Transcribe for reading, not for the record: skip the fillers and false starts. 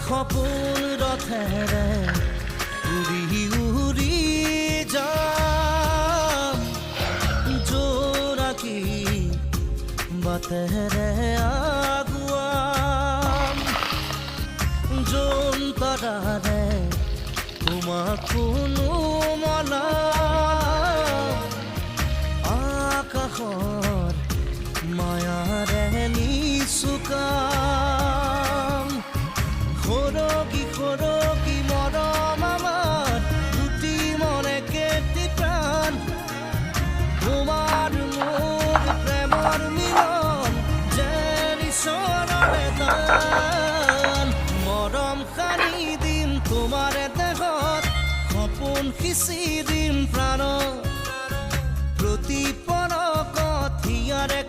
সপোন ৰথেৰে উৰি উৰি যাম জোনাকী বাটেৰে আগুৱাম যোন তৰাৰে তোমাক কোনো মনাম আকাশৰ মায়াৰে নিচুকাম খৰকি খৰকি মৰম আমাৰ দুটি মনে কেটি প্ৰাণ তোমাৰ মোৰ প্ৰেমৰ মিলন যেন ঈশ্বৰৰে দান মৰম সানি দিম তোমাৰ দেহত সপোন সিঁচি দিম প্ৰাণত প্ৰতি পলকত হিয়াৰে